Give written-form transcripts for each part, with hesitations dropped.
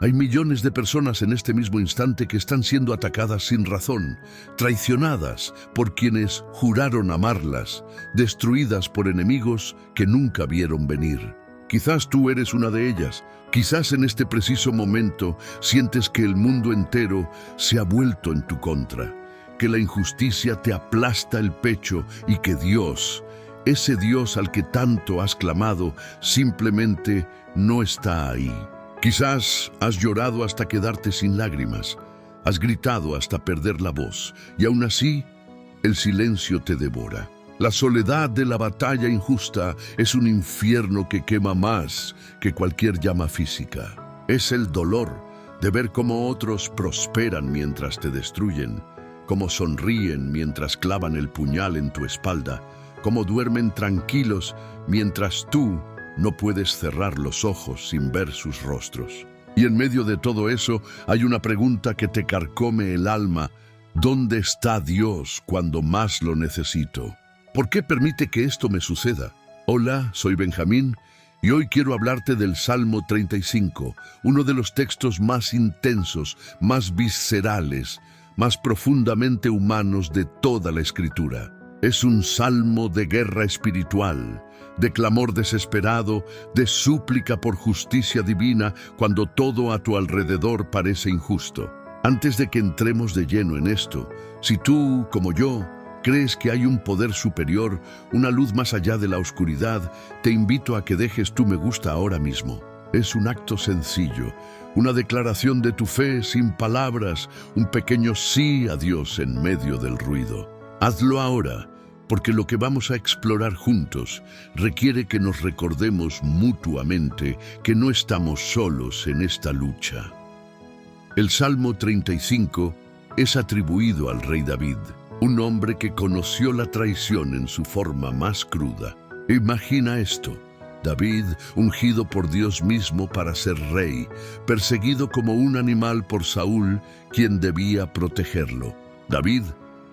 Hay millones de personas en este mismo instante que están siendo atacadas sin razón, traicionadas por quienes juraron amarlas, destruidas por enemigos que nunca vieron venir. Quizás tú eres una de ellas. Quizás en este preciso momento sientes que el mundo entero se ha vuelto en tu contra, que la injusticia te aplasta el pecho y que Dios, ese Dios al que tanto has clamado, simplemente no está ahí. Quizás has llorado hasta quedarte sin lágrimas, has gritado hasta perder la voz, y aún así, el silencio te devora. La soledad de la batalla injusta es un infierno que quema más que cualquier llama física. Es el dolor de ver cómo otros prosperan mientras te destruyen, cómo sonríen mientras clavan el puñal en tu espalda, cómo duermen tranquilos mientras tú no puedes cerrar los ojos sin ver sus rostros. Y en medio de todo eso hay una pregunta que te carcome el alma. ¿Dónde está Dios cuando más lo necesito? ¿Por qué permite que esto me suceda? Hola, soy Benjamín y hoy quiero hablarte del Salmo 35, uno de los textos más intensos, más viscerales, más profundamente humanos de toda la Escritura. Es un salmo de guerra espiritual, de clamor desesperado, de súplica por justicia divina cuando todo a tu alrededor parece injusto. Antes de que entremos de lleno en esto, si tú, como yo, crees que hay un poder superior, una luz más allá de la oscuridad, te invito a que dejes tu me gusta ahora mismo. Es un acto sencillo, una declaración de tu fe sin palabras, un pequeño sí a Dios en medio del ruido. Hazlo ahora, porque lo que vamos a explorar juntos requiere que nos recordemos mutuamente que no estamos solos en esta lucha. El Salmo 35 es atribuido al rey David, un hombre que conoció la traición en su forma más cruda. Imagina esto: David, ungido por Dios mismo para ser rey, perseguido como un animal por Saúl, quien debía protegerlo. David,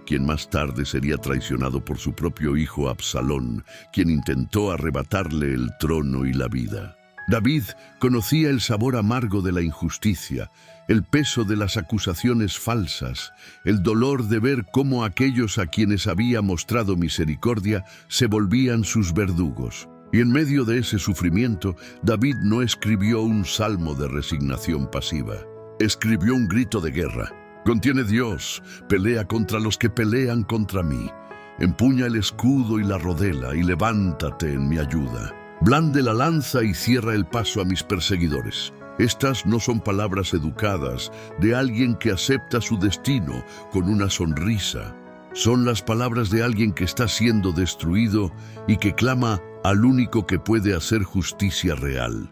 quien más tarde sería traicionado por su propio hijo Absalón, quien intentó arrebatarle el trono y la vida. David conocía el sabor amargo de la injusticia, el peso de las acusaciones falsas, el dolor de ver cómo aquellos a quienes había mostrado misericordia se volvían sus verdugos. Y en medio de ese sufrimiento, David no escribió un salmo de resignación pasiva. Escribió un grito de guerra. Contiene Dios, pelea contra los que pelean contra mí. Empuña el escudo y la rodela y levántate en mi ayuda. Blande la lanza y cierra el paso a mis perseguidores. Estas no son palabras educadas de alguien que acepta su destino con una sonrisa. Son las palabras de alguien que está siendo destruido y que clama al único que puede hacer justicia real.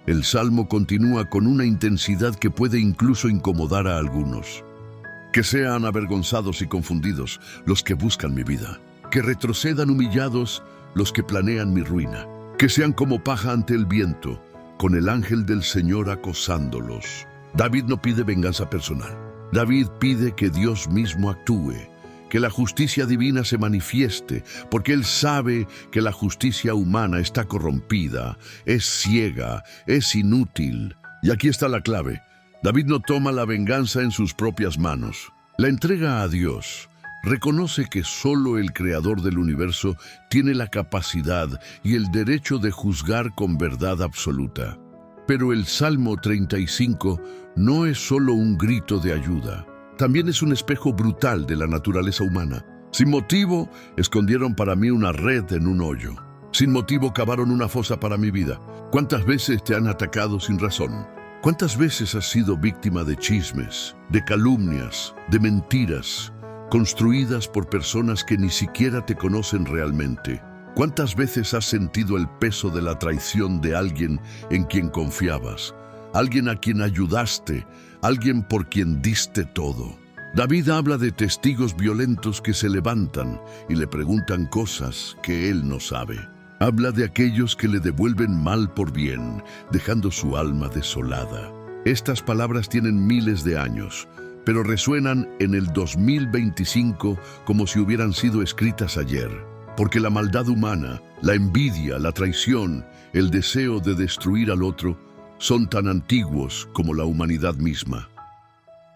El Salmo continúa con una intensidad que puede incluso incomodar a algunos. Que sean avergonzados y confundidos los que buscan mi vida. Que retrocedan humillados los que planean mi ruina. Que sean como paja ante el viento, con el ángel del Señor acosándolos. David no pide venganza personal. David pide que Dios mismo actúe, que la justicia divina se manifieste, porque él sabe que la justicia humana está corrompida, es ciega, es inútil. Y aquí está la clave. David no toma la venganza en sus propias manos. La entrega a Dios. Reconoce que solo el Creador del universo tiene la capacidad y el derecho de juzgar con verdad absoluta. Pero el Salmo 35 no es solo un grito de ayuda. También es un espejo brutal de la naturaleza humana. Sin motivo, escondieron para mí una red en un hoyo. Sin motivo, cavaron una fosa para mi vida. ¿Cuántas veces te han atacado sin razón? ¿Cuántas veces has sido víctima de chismes, de calumnias, de mentiras, construidas por personas que ni siquiera te conocen realmente? ¿Cuántas veces has sentido el peso de la traición de alguien en quien confiabas? Alguien a quien ayudaste, alguien por quien diste todo. David habla de testigos violentos que se levantan y le preguntan cosas que él no sabe. Habla de aquellos que le devuelven mal por bien, dejando su alma desolada. Estas palabras tienen miles de años, pero resuenan en el 2025 como si hubieran sido escritas ayer. Porque la maldad humana, la envidia, la traición, el deseo de destruir al otro, son tan antiguos como la humanidad misma.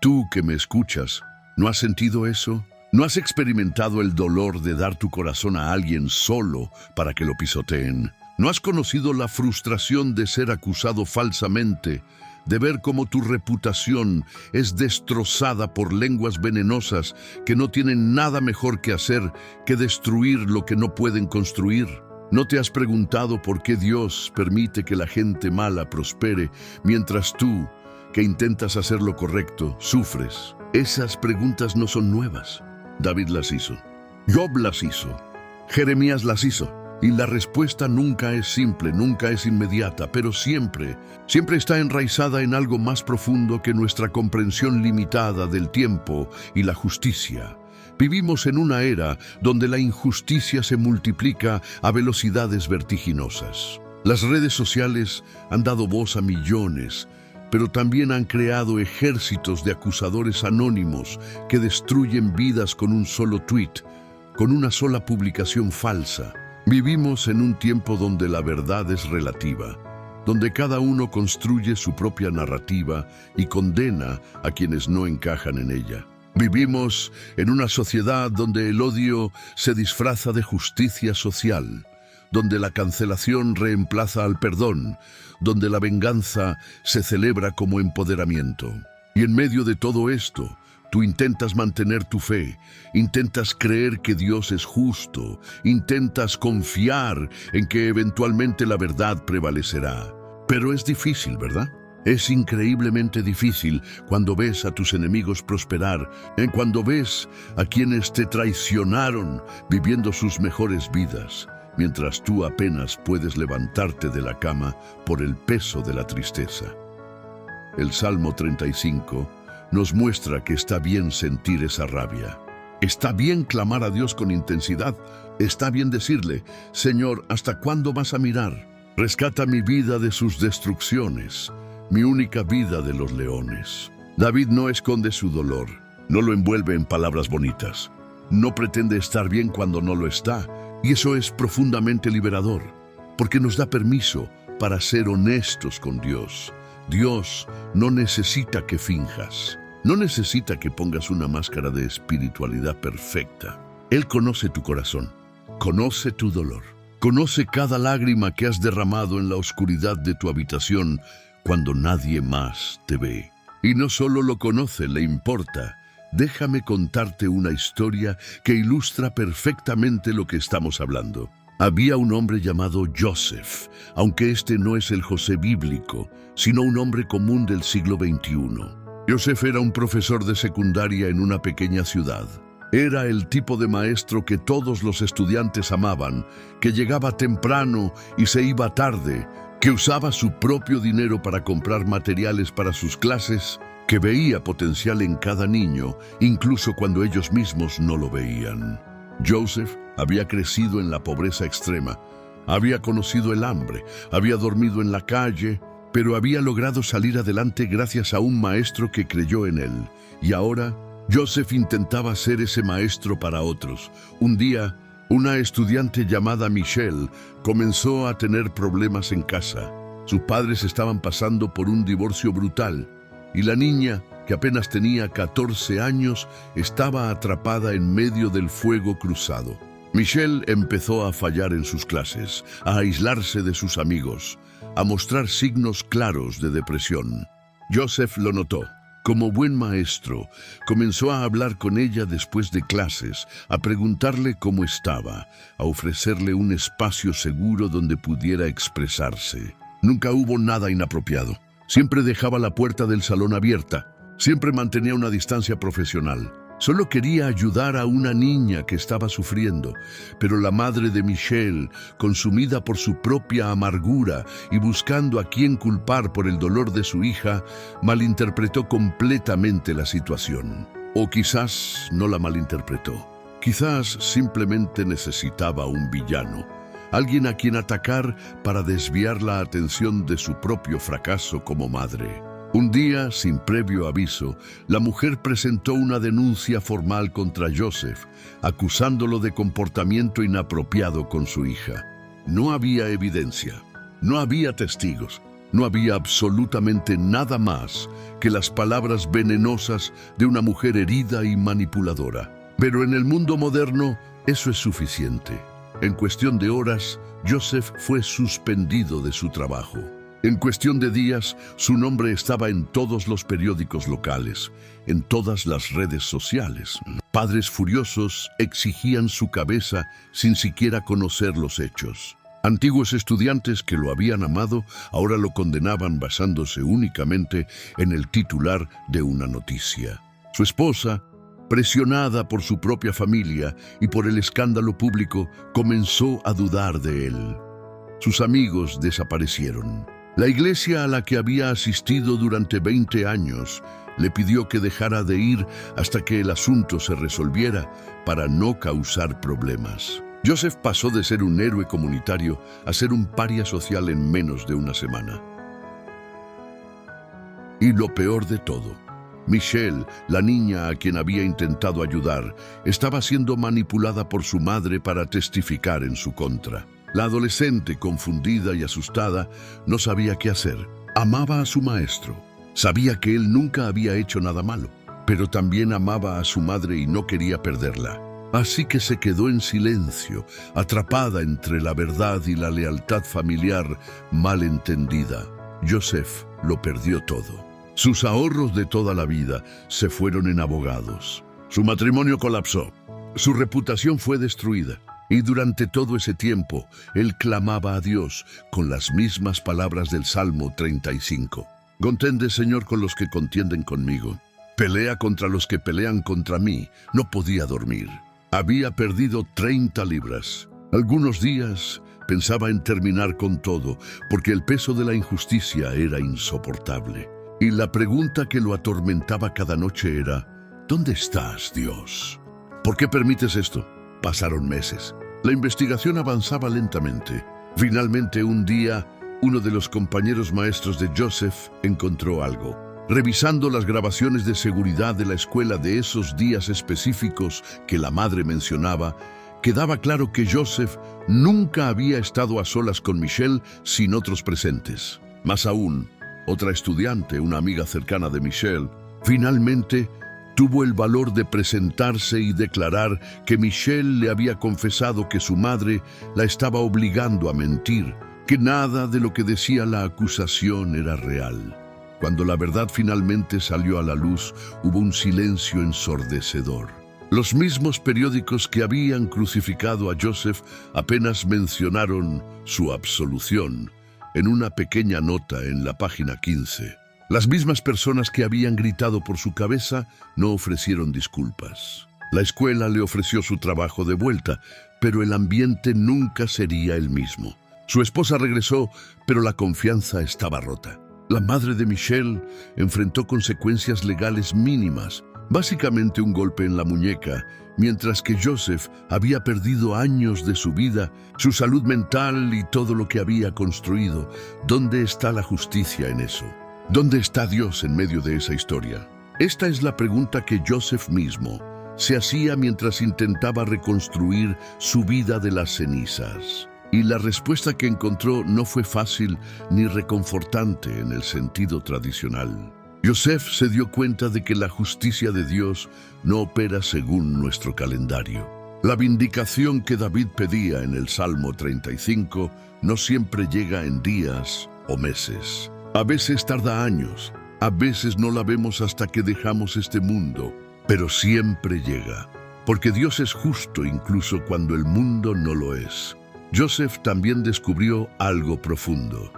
Tú que me escuchas, ¿no has sentido eso? ¿No has experimentado el dolor de dar tu corazón a alguien solo para que lo pisoteen? ¿No has conocido la frustración de ser acusado falsamente, de ver cómo tu reputación es destrozada por lenguas venenosas que no tienen nada mejor que hacer que destruir lo que no pueden construir? ¿No te has preguntado por qué Dios permite que la gente mala prospere mientras tú, que intentas hacer lo correcto, sufres? Esas preguntas no son nuevas. David las hizo. Job las hizo. Jeremías las hizo. Y la respuesta nunca es simple, nunca es inmediata, pero siempre está enraizada en algo más profundo que nuestra comprensión limitada del tiempo y la justicia. Vivimos en una era donde la injusticia se multiplica a velocidades vertiginosas. Las redes sociales han dado voz a millones, pero también han creado ejércitos de acusadores anónimos que destruyen vidas con un solo tuit, con una sola publicación falsa. Vivimos en un tiempo donde la verdad es relativa, donde cada uno construye su propia narrativa y condena a quienes no encajan en ella. Vivimos en una sociedad donde el odio se disfraza de justicia social, donde la cancelación reemplaza al perdón, donde la venganza se celebra como empoderamiento. Y en medio de todo esto, tú intentas mantener tu fe, intentas creer que Dios es justo, intentas confiar en que eventualmente la verdad prevalecerá. Pero es difícil, ¿verdad? Es increíblemente difícil cuando ves a tus enemigos prosperar, cuando ves a quienes te traicionaron viviendo sus mejores vidas, mientras tú apenas puedes levantarte de la cama por el peso de la tristeza. El Salmo 35 nos muestra que está bien sentir esa rabia. Está bien clamar a Dios con intensidad. Está bien decirle: Señor, ¿hasta cuándo vas a mirar? Rescata mi vida de sus destrucciones, mi única vida de los leones. David no esconde su dolor, no lo envuelve en palabras bonitas. No pretende estar bien cuando no lo está, y eso es profundamente liberador, porque nos da permiso para ser honestos con Dios. Dios no necesita que finjas. No necesita que pongas una máscara de espiritualidad perfecta. Él conoce tu corazón, conoce tu dolor, conoce cada lágrima que has derramado en la oscuridad de tu habitación cuando nadie más te ve. Y no solo lo conoce, le importa. Déjame contarte una historia que ilustra perfectamente lo que estamos hablando. Había un hombre llamado Joseph, aunque este no es el José bíblico, sino un hombre común del siglo XXI. Joseph era un profesor de secundaria en una pequeña ciudad. Era el tipo de maestro que todos los estudiantes amaban, que llegaba temprano y se iba tarde, que usaba su propio dinero para comprar materiales para sus clases, que veía potencial en cada niño, incluso cuando ellos mismos no lo veían. Joseph había crecido en la pobreza extrema, había conocido el hambre, había dormido en la calle, pero había logrado salir adelante gracias a un maestro que creyó en él. Y ahora, Joseph intentaba ser ese maestro para otros. Un día, una estudiante llamada Michelle comenzó a tener problemas en casa. Sus padres estaban pasando por un divorcio brutal, y la niña, que apenas tenía 14 años, estaba atrapada en medio del fuego cruzado. Michelle empezó a fallar en sus clases, a aislarse de sus amigos, a mostrar signos claros de depresión. Joseph lo notó. Como buen maestro, comenzó a hablar con ella después de clases, a preguntarle cómo estaba, a ofrecerle un espacio seguro donde pudiera expresarse. Nunca hubo nada inapropiado. Siempre dejaba la puerta del salón abierta. Siempre mantenía una distancia profesional. Solo quería ayudar a una niña que estaba sufriendo, pero la madre de Michelle, consumida por su propia amargura y buscando a quién culpar por el dolor de su hija, malinterpretó completamente la situación. O quizás no la malinterpretó. Quizás simplemente necesitaba un villano, alguien a quien atacar para desviar la atención de su propio fracaso como madre. Un día, sin previo aviso, la mujer presentó una denuncia formal contra Joseph, acusándolo de comportamiento inapropiado con su hija. No había evidencia, no había testigos, No había absolutamente nada más que las palabras venenosas de una mujer herida y manipuladora. Pero en el mundo moderno eso es suficiente. En cuestión de horas, Joseph fue suspendido de su trabajo. En cuestión de días, su nombre estaba en todos los periódicos locales, en todas las redes sociales. Padres furiosos exigían su cabeza sin siquiera conocer los hechos. Antiguos estudiantes que lo habían amado ahora lo condenaban basándose únicamente en el titular de una noticia. Su esposa, presionada por su propia familia y por el escándalo público, comenzó a dudar de él. Sus amigos desaparecieron. La iglesia a la que había asistido durante 20 años le pidió que dejara de ir hasta que el asunto se resolviera para no causar problemas. Joseph pasó de ser un héroe comunitario a ser un paria social en menos de una semana. Y lo peor de todo, Michelle, la niña a quien había intentado ayudar, estaba siendo manipulada por su madre para testificar en su contra. La adolescente, confundida y asustada, no sabía qué hacer. Amaba a su maestro. Sabía que él nunca había hecho nada malo, pero también amaba a su madre y no quería perderla. Así que se quedó en silencio, atrapada entre la verdad y la lealtad familiar mal entendida. Joseph lo perdió todo. Sus ahorros de toda la vida se fueron en abogados. Su matrimonio colapsó. Su reputación fue destruida. Y durante todo ese tiempo, él clamaba a Dios con las mismas palabras del Salmo 35. Contende, Señor, con los que contienden conmigo. Pelea contra los que pelean contra mí. No podía dormir. Había perdido 30 libras. Algunos días pensaba en terminar con todo, porque el peso de la injusticia era insoportable. Y la pregunta que lo atormentaba cada noche era, ¿dónde estás, Dios? ¿Por qué permites esto? Pasaron meses. La investigación avanzaba lentamente. Finalmente, un día, uno de los compañeros maestros de Joseph encontró algo. Revisando las grabaciones de seguridad de la escuela de esos días específicos que la madre mencionaba, quedaba claro que Joseph nunca había estado a solas con Michelle sin otros presentes. Más aún, otra estudiante, una amiga cercana de Michelle, finalmente tuvo el valor de presentarse y declarar que Michelle le había confesado que su madre la estaba obligando a mentir, que nada de lo que decía la acusación era real. Cuando la verdad finalmente salió a la luz, hubo un silencio ensordecedor. Los mismos periódicos que habían crucificado a Joseph apenas mencionaron su absolución en una pequeña nota en la página 15. Las mismas personas que habían gritado por su cabeza no ofrecieron disculpas. La escuela le ofreció su trabajo de vuelta, pero el ambiente nunca sería el mismo. Su esposa regresó, pero la confianza estaba rota. La madre de Michelle enfrentó consecuencias legales mínimas, básicamente un golpe en la muñeca, mientras que Joseph había perdido años de su vida, su salud mental y todo lo que había construido. ¿Dónde está la justicia en eso? ¿Dónde está Dios en medio de esa historia? Esta es la pregunta que Joseph mismo se hacía mientras intentaba reconstruir su vida de las cenizas. Y la respuesta que encontró no fue fácil ni reconfortante en el sentido tradicional. Joseph se dio cuenta de que la justicia de Dios no opera según nuestro calendario. La vindicación que David pedía en el Salmo 35 no siempre llega en días o meses. A veces tarda años, a veces no la vemos hasta que dejamos este mundo, pero siempre llega, porque Dios es justo incluso cuando el mundo no lo es. Joseph también descubrió algo profundo,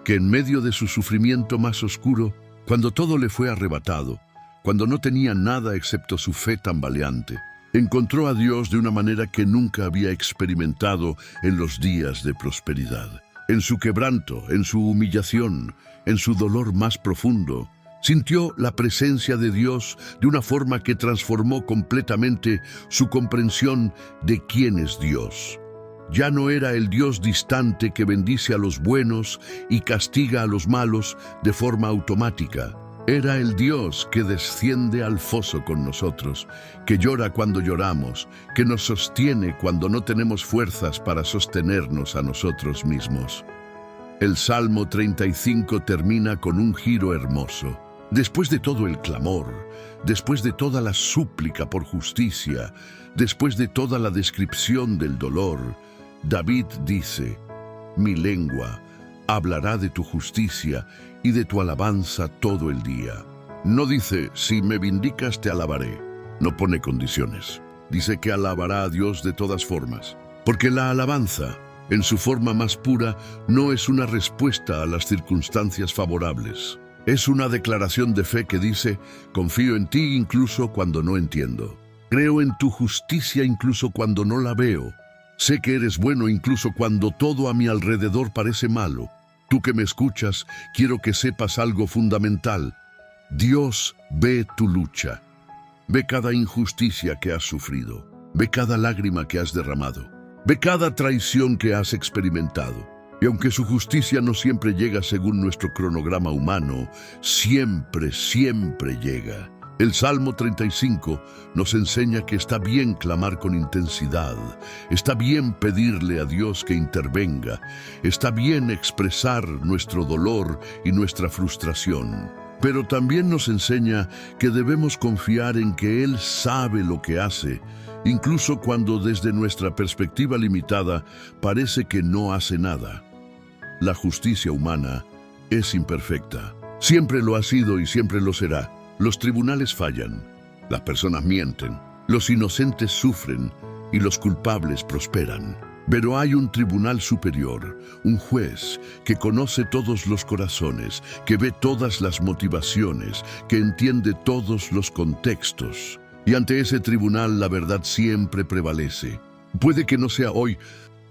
que en medio de su sufrimiento más oscuro, cuando todo le fue arrebatado, cuando no tenía nada excepto su fe tambaleante, encontró a Dios de una manera que nunca había experimentado en los días de prosperidad. En su quebranto, en su humillación, en su dolor más profundo, sintió la presencia de Dios de una forma que transformó completamente su comprensión de quién es Dios. Ya no era el Dios distante que bendice a los buenos y castiga a los malos de forma automática. Era el Dios que desciende al foso con nosotros, que llora cuando lloramos, que nos sostiene cuando no tenemos fuerzas para sostenernos a nosotros mismos. El Salmo 35 termina con un giro hermoso. Después de todo el clamor, después de toda la súplica por justicia, después de toda la descripción del dolor, David dice: mi lengua hablará de tu justicia y de tu alabanza todo el día. No dice: si me vindicas te alabaré. No pone condiciones. Dice que alabará a Dios de todas formas. Porque la alabanza, en su forma más pura, no es una respuesta a las circunstancias favorables. Es una declaración de fe que dice: confío en ti incluso cuando no entiendo. Creo en tu justicia incluso cuando no la veo. Sé que eres bueno incluso cuando todo a mi alrededor parece malo. Tú que me escuchas, quiero que sepas algo fundamental. Dios ve tu lucha. Ve cada injusticia que has sufrido. Ve cada lágrima que has derramado. Ve cada traición que has experimentado. Y aunque su justicia no siempre llega según nuestro cronograma humano, siempre llega. El Salmo 35 nos enseña que está bien clamar con intensidad, está bien pedirle a Dios que intervenga, está bien expresar nuestro dolor y nuestra frustración. Pero también nos enseña que debemos confiar en que Él sabe lo que hace, incluso cuando desde nuestra perspectiva limitada parece que no hace nada. La justicia humana es imperfecta. Siempre lo ha sido y siempre lo será. Los tribunales fallan, las personas mienten, los inocentes sufren y los culpables prosperan. Pero hay un tribunal superior, un juez que conoce todos los corazones, que ve todas las motivaciones, que entiende todos los contextos. Y ante ese tribunal la verdad siempre prevalece. Puede que no sea hoy,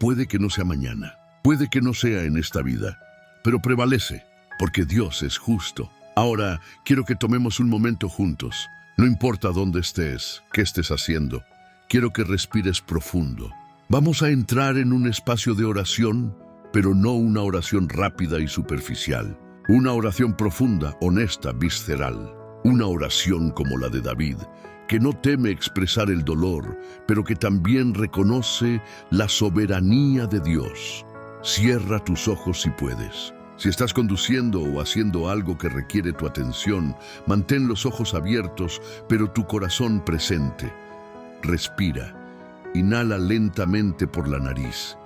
puede que no sea mañana, puede que no sea en esta vida, pero prevalece, porque Dios es justo. Ahora, quiero que tomemos un momento juntos. No importa dónde estés, qué estés haciendo, quiero que respires profundo. Vamos a entrar en un espacio de oración, pero no una oración rápida y superficial. Una oración profunda, honesta, visceral. Una oración como la de David, que no teme expresar el dolor, pero que también reconoce la soberanía de Dios. Cierra tus ojos si puedes. Si estás conduciendo o haciendo algo que requiere tu atención, mantén los ojos abiertos, pero tu corazón presente. Respira. Inhala lentamente por la nariz.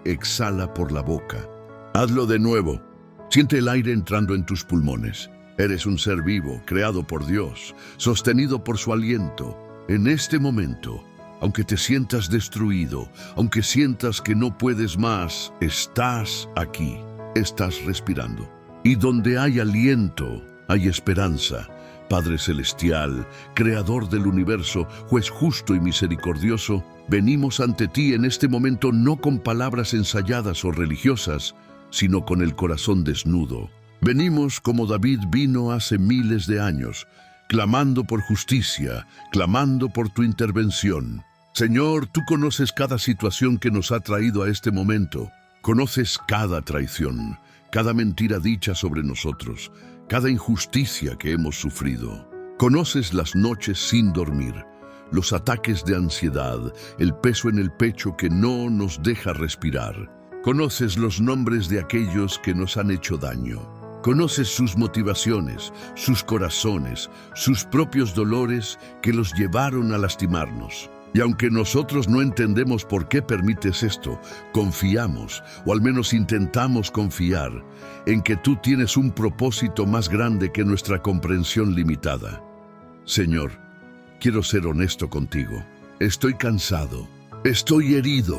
Exhala por la boca. Hazlo de nuevo. Siente el aire entrando en tus pulmones. Eres un ser vivo, creado por Dios, sostenido por su aliento. En este momento, aunque te sientas destruido, aunque sientas que no puedes más, estás aquí. Estás respirando. Y donde hay aliento, hay esperanza. Padre Celestial, Creador del universo, Juez justo y misericordioso, venimos ante ti en este momento no con palabras ensayadas o religiosas, sino con el corazón desnudo. Venimos como David vino hace miles de años, clamando por justicia, clamando por tu intervención. Señor, tú conoces cada situación que nos ha traído a este momento. Conoces cada traición, cada mentira dicha sobre nosotros, cada injusticia que hemos sufrido. Conoces las noches sin dormir, los ataques de ansiedad, el peso en el pecho que no nos deja respirar. Conoces los nombres de aquellos que nos han hecho daño. Conoces sus motivaciones, sus corazones, sus propios dolores que los llevaron a lastimarnos. Y aunque nosotros no entendemos por qué permites esto, confiamos, o al menos intentamos confiar, en que tú tienes un propósito más grande que nuestra comprensión limitada. Señor, quiero ser honesto contigo. Estoy cansado. Estoy herido.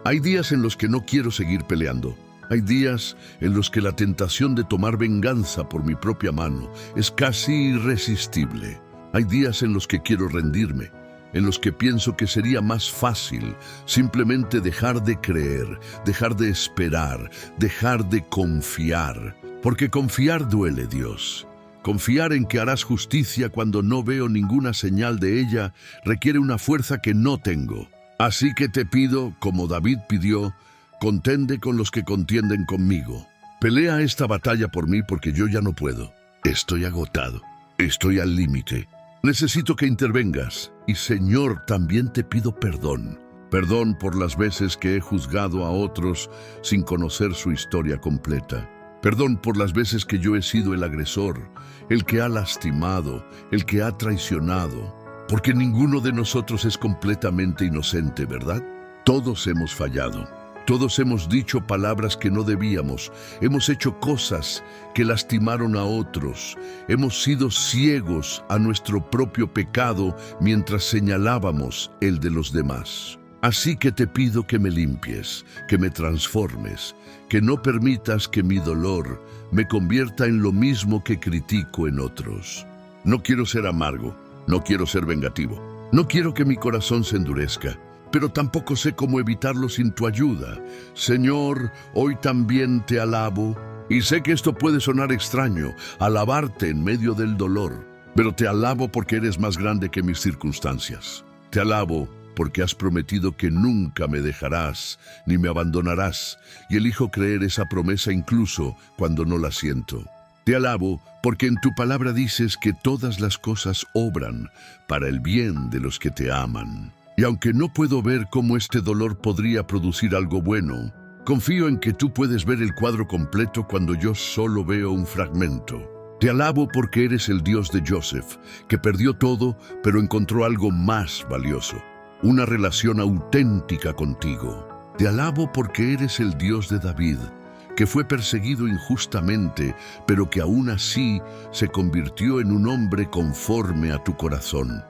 Hay días en los que no quiero seguir peleando. Hay días en los que la tentación de tomar venganza por mi propia mano es casi irresistible. Hay días en los que quiero rendirme, en los que pienso que sería más fácil simplemente dejar de creer, dejar de esperar, dejar de confiar. Porque confiar duele, Dios. Confiar en que harás justicia cuando no veo ninguna señal de ella requiere una fuerza que no tengo. Así que te pido, como David pidió, contende con los que contienden conmigo. Pelea esta batalla por mí porque yo ya no puedo. Estoy agotado. Estoy al límite. Necesito que intervengas. Y Señor, también te pido perdón. Perdón por las veces que he juzgado a otros sin conocer su historia completa. Perdón por las veces que yo he sido el agresor, el que ha lastimado, el que ha traicionado. Porque ninguno de nosotros es completamente inocente, ¿verdad? Todos hemos fallado. Todos hemos dicho palabras que no debíamos. Hemos hecho cosas que lastimaron a otros. Hemos sido ciegos a nuestro propio pecado mientras señalábamos el de los demás. Así que te pido que me limpies, que me transformes, que no permitas que mi dolor me convierta en lo mismo que critico en otros. No quiero ser amargo, no quiero ser vengativo, no quiero que mi corazón se endurezca, pero tampoco sé cómo evitarlo sin tu ayuda. Señor, hoy también te alabo, y sé que esto puede sonar extraño, alabarte en medio del dolor, pero te alabo porque eres más grande que mis circunstancias. Te alabo porque has prometido que nunca me dejarás ni me abandonarás, y elijo creer esa promesa incluso cuando no la siento. Te alabo porque en tu palabra dices que todas las cosas obran para el bien de los que te aman. Y aunque no puedo ver cómo este dolor podría producir algo bueno, confío en que tú puedes ver el cuadro completo cuando yo solo veo un fragmento. Te alabo porque eres el Dios de Joseph, que perdió todo, pero encontró algo más valioso. Una relación auténtica contigo. Te alabo porque eres el Dios de David, que fue perseguido injustamente, pero que aún así se convirtió en un hombre conforme a tu corazón.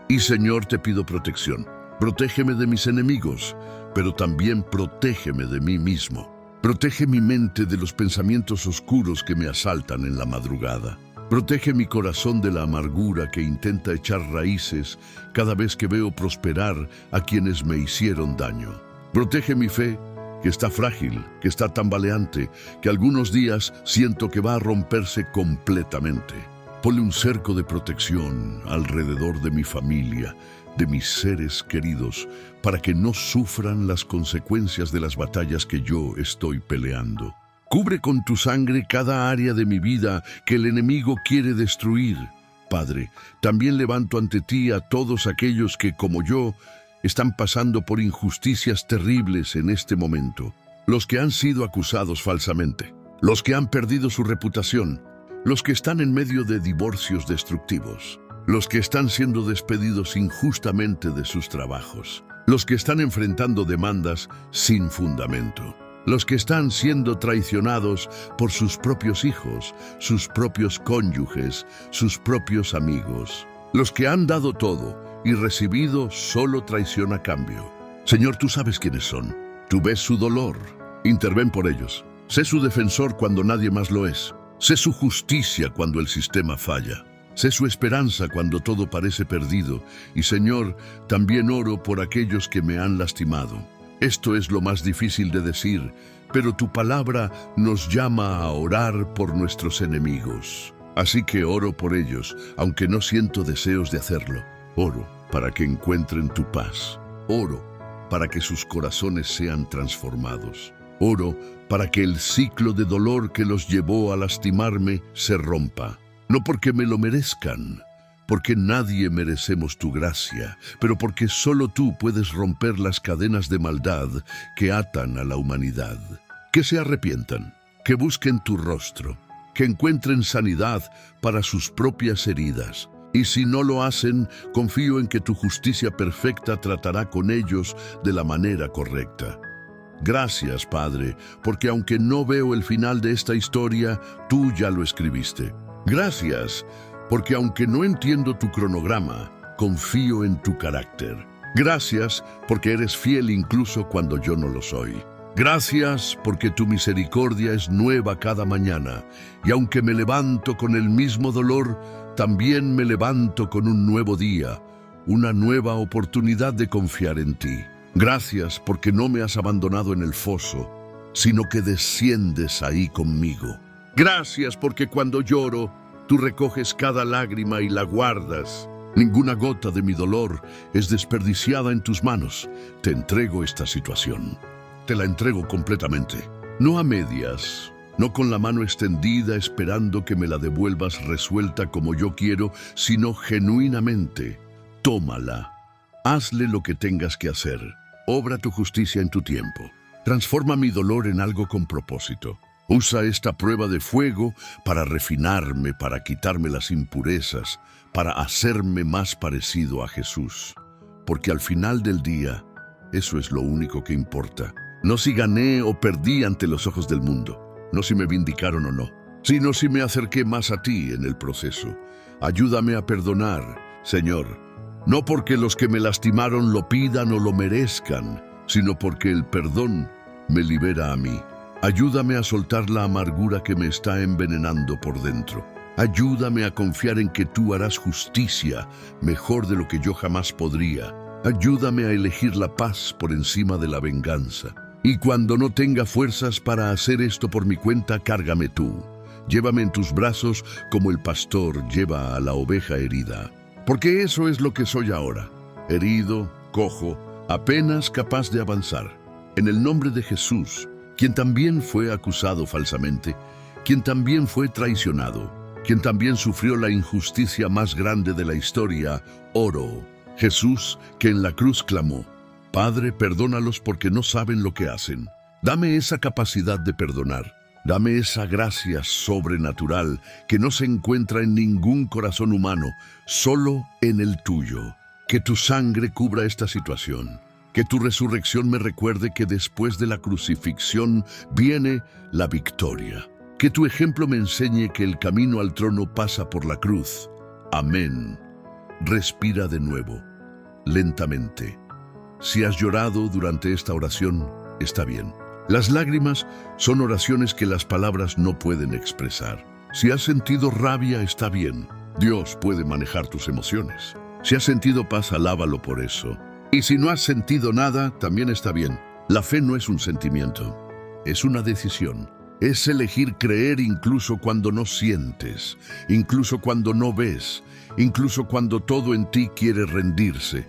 Y Señor, te pido protección. Protégeme de mis enemigos, pero también protégeme de mí mismo. Protege mi mente de los pensamientos oscuros que me asaltan en la madrugada. Protege mi corazón de la amargura que intenta echar raíces cada vez que veo prosperar a quienes me hicieron daño. Protege mi fe, que está frágil, que está tambaleante, que algunos días siento que va a romperse completamente. Ponle un cerco de protección alrededor de mi familia, de mis seres queridos, para que no sufran las consecuencias de las batallas que yo estoy peleando. Cubre con tu sangre cada área de mi vida que el enemigo quiere destruir. Padre, también levanto ante ti a todos aquellos que, como yo, están pasando por injusticias terribles en este momento. Los que han sido acusados falsamente, los que han perdido su reputación, los que están en medio de divorcios destructivos, los que están siendo despedidos injustamente de sus trabajos, los que están enfrentando demandas sin fundamento, los que están siendo traicionados por sus propios hijos, sus propios cónyuges, sus propios amigos, los que han dado todo y recibido solo traición a cambio. Señor, tú sabes quiénes son. Tú ves su dolor. Interven por ellos. Sé su defensor cuando nadie más lo es. Sé su justicia cuando el sistema falla. Sé su esperanza cuando todo parece perdido. Y Señor, también oro por aquellos que me han lastimado. Esto es lo más difícil de decir, pero tu palabra nos llama a orar por nuestros enemigos. Así que oro por ellos, aunque no siento deseos de hacerlo. Oro para que encuentren tu paz. Oro para que sus corazones sean transformados. Oro para que el ciclo de dolor que los llevó a lastimarme se rompa. No porque me lo merezcan, porque nadie merecemos tu gracia, pero porque solo tú puedes romper las cadenas de maldad que atan a la humanidad. Que se arrepientan, que busquen tu rostro, que encuentren sanidad para sus propias heridas. Y si no lo hacen, confío en que tu justicia perfecta tratará con ellos de la manera correcta. Gracias, Padre, porque aunque no veo el final de esta historia, tú ya lo escribiste. Gracias, porque aunque no entiendo tu cronograma, confío en tu carácter. Gracias, porque eres fiel incluso cuando yo no lo soy. Gracias, porque tu misericordia es nueva cada mañana, y aunque me levanto con el mismo dolor, también me levanto con un nuevo día, una nueva oportunidad de confiar en ti. Gracias, porque no me has abandonado en el foso, sino que desciendes ahí conmigo. Gracias, porque cuando lloro, tú recoges cada lágrima y la guardas. Ninguna gota de mi dolor es desperdiciada en tus manos. Te entrego esta situación. Te la entrego completamente. No a medias, no con la mano extendida esperando que me la devuelvas resuelta como yo quiero, sino genuinamente. Tómala. Hazle lo que tengas que hacer. obra tu justicia en tu tiempo. Transforma mi dolor en algo con propósito. Usa esta prueba de fuego para refinarme, para quitarme las impurezas, para hacerme más parecido a Jesús. Porque al final del día, eso es lo único que importa. No si gané o perdí ante los ojos del mundo, no si me vindicaron o no, sino si me acerqué más a ti en el proceso. Ayúdame a perdonar, Señor, no porque los que me lastimaron lo pidan o lo merezcan, sino porque el perdón me libera a mí. Ayúdame a soltar la amargura que me está envenenando por dentro. Ayúdame a confiar en que tú harás justicia mejor de lo que yo jamás podría. Ayúdame a elegir la paz por encima de la venganza. Y cuando no tenga fuerzas para hacer esto por mi cuenta, cárgame tú. Llévame en tus brazos como el pastor lleva a la oveja herida. Porque eso es lo que soy ahora. Herido, cojo, apenas capaz de avanzar. En el nombre de Jesús, quien también fue acusado falsamente, quien también fue traicionado, quien también sufrió la injusticia más grande de la historia, oro. Jesús, que en la cruz clamó, Padre, perdónalos porque no saben lo que hacen. Dame esa capacidad de perdonar. Dame esa gracia sobrenatural que no se encuentra en ningún corazón humano, solo en el tuyo. Que tu sangre cubra esta situación. Que tu resurrección me recuerde que después de la crucifixión viene la victoria. Que tu ejemplo me enseñe que el camino al trono pasa por la cruz. Amén. Respira de nuevo, lentamente. Si has llorado durante esta oración, está bien. Las lágrimas son oraciones que las palabras no pueden expresar. Si has sentido rabia, está bien. Dios puede manejar tus emociones. Si has sentido paz, alábalo por eso. Y si no has sentido nada, también está bien. La fe no es un sentimiento, es una decisión. Es elegir creer incluso cuando no sientes, incluso cuando no ves, incluso cuando todo en ti quiere rendirse.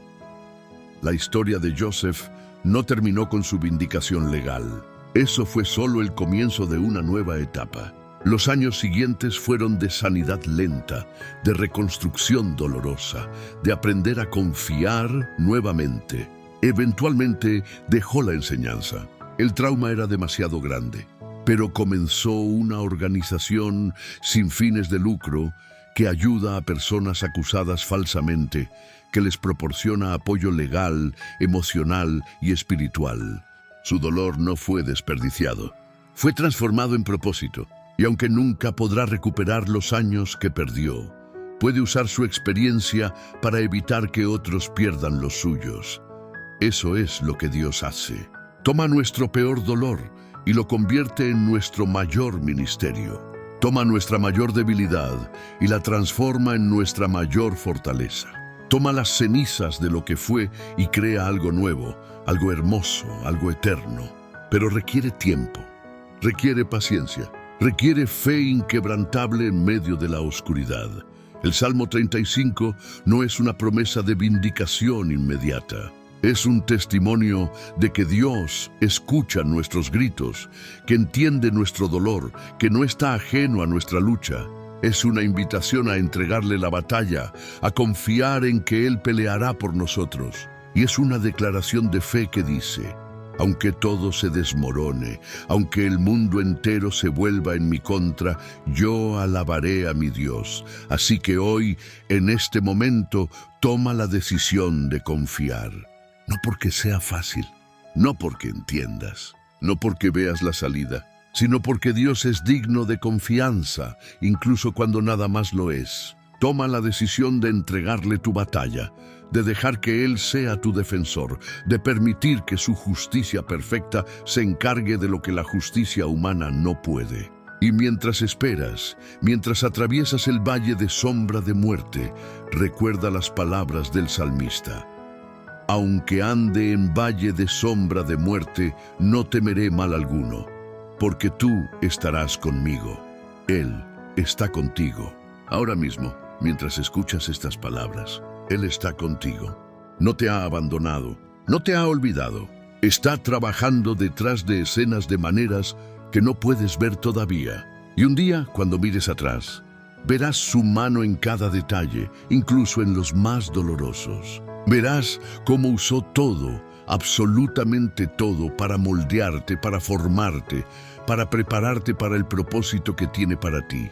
La historia de Joseph no terminó con su vindicación legal. Eso fue solo el comienzo de una nueva etapa. Los años siguientes fueron de sanidad lenta, de reconstrucción dolorosa, de aprender a confiar nuevamente. Eventualmente dejó la enseñanza. El trauma era demasiado grande, pero comenzó una organización sin fines de lucro que ayuda a personas acusadas falsamente, que les proporciona apoyo legal, emocional y espiritual. Su dolor no fue desperdiciado, fue transformado en propósito. Y aunque nunca podrá recuperar los años que perdió, puede usar su experiencia para evitar que otros pierdan los suyos. Eso es lo que Dios hace. Toma nuestro peor dolor y lo convierte en nuestro mayor ministerio. Toma nuestra mayor debilidad y la transforma en nuestra mayor fortaleza. Toma las cenizas de lo que fue y crea algo nuevo, algo hermoso, algo eterno. Pero requiere tiempo, requiere paciencia. Requiere fe inquebrantable en medio de la oscuridad. El Salmo 35 no es una promesa de vindicación inmediata. Es un testimonio de que Dios escucha nuestros gritos, que entiende nuestro dolor, que no está ajeno a nuestra lucha. Es una invitación a entregarle la batalla, a confiar en que Él peleará por nosotros. Y es una declaración de fe que dice: aunque todo se desmorone, aunque el mundo entero se vuelva en mi contra, yo alabaré a mi Dios. Así que hoy, en este momento, toma la decisión de confiar. No porque sea fácil, no porque entiendas, no porque veas la salida, sino porque Dios es digno de confianza, incluso cuando nada más lo es. Toma la decisión de entregarle tu batalla, de dejar que Él sea tu defensor, de permitir que su justicia perfecta se encargue de lo que la justicia humana no puede. Y mientras esperas, mientras atraviesas el valle de sombra de muerte, recuerda las palabras del salmista. Aunque ande en valle de sombra de muerte, no temeré mal alguno, porque tú estarás conmigo. Él está contigo. Ahora mismo, mientras escuchas estas palabras, Él está contigo. No te ha abandonado, no te ha olvidado. Está trabajando detrás de escenas de maneras que no puedes ver todavía. Y un día, cuando mires atrás, verás su mano en cada detalle, incluso en los más dolorosos. Verás cómo usó todo absolutamente todo para moldearte, para formarte, para prepararte para el propósito que tiene para ti.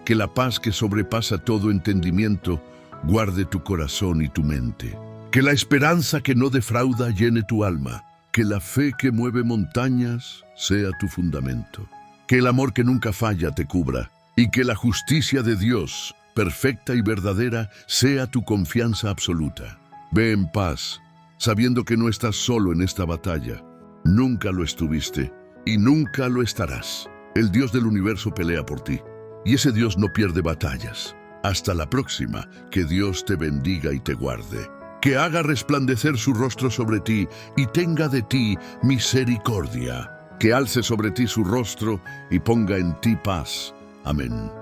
Que la paz que sobrepasa todo entendimiento guarde tu corazón y tu mente. Que la esperanza que no defrauda llene tu alma. Que la fe que mueve montañas sea tu fundamento. Que el amor que nunca falla te cubra. Y que la justicia de Dios, perfecta y verdadera, sea tu confianza absoluta. Ve en paz, sabiendo que no estás solo en esta batalla. Nunca lo estuviste y nunca lo estarás. El Dios del universo pelea por ti. Y ese Dios no pierde batallas. Hasta la próxima, que Dios te bendiga y te guarde. Que haga resplandecer su rostro sobre ti y tenga de ti misericordia. Que alce sobre ti su rostro y ponga en ti paz. Amén.